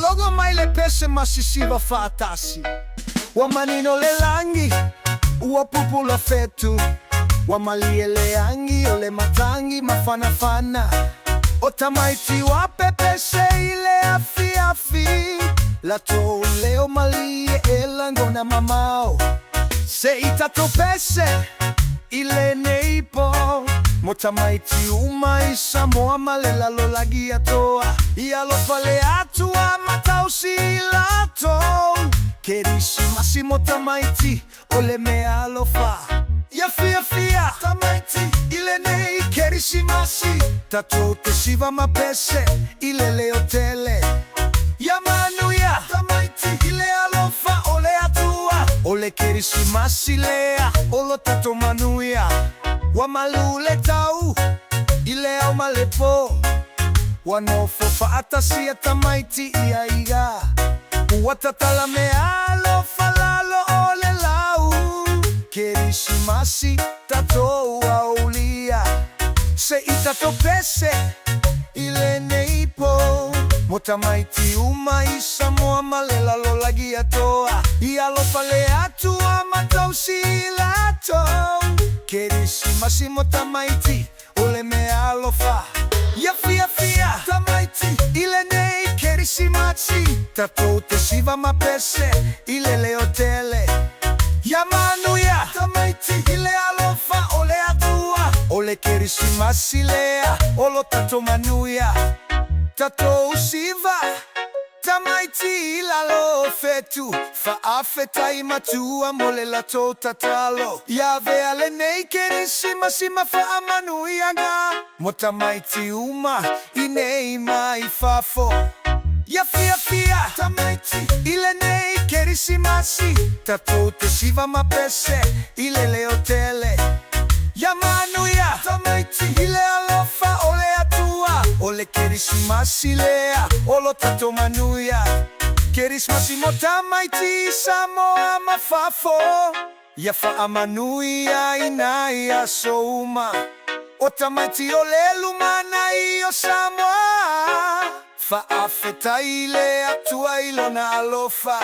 logo mai le pese massisiva fatasi wa manino le langi wa pupu la fetu wa malie le angi o le matangi mafanafana o tamaiti wa pepese ile afi afi la to leo malie elango na mamao se itato pese ile neipo motamaiti umaisa moamalela lo lagi atoa ia lo fale atua matausi lato kerisi masi motamaiti ole mea lo fa ya fia fia tamaiti ile nei kerisi masi tato te siva mapese ile le hotele ya manuia tamaiti ile alofa ole atua ole kerisi masi lea olo tato manuia wa malule tau ile au malepo wanofo fa atasia tamaiti ia iga watatala mealo falalo ole lau kerisi masi tato aulia se itato pese ile neipo motamaiti umaisa moamalela lo lagi atoa ia lo fale atua matausi lato kerisi masi motamaiti ole mea lo fa ya fia fia tamaiti ile nei kerisi masi tato te siva mapese ile le hotele ya manuia tamaiti ile alofa ole atua ole kerisi masi lea olo tato manuia tato usiva tamaiti ila lo fetu fa afeta imatua mole la to tatalo ya veale nei kerisi masi mafa amanuia nga motamaiti uma inei mai fafo ya fia fia tamaiti ile nei kerisi masi tato te siva mapese ile le hotele ya manuia tamaiti ile alofa ole atua ole kerisi masi lea olo tato manuia kerisi masi motamaiti samoa mafafo ya fa amanuia inaia souma o tamaiti ole lumana iyo samoa fa afeta ile atua ilo na alofa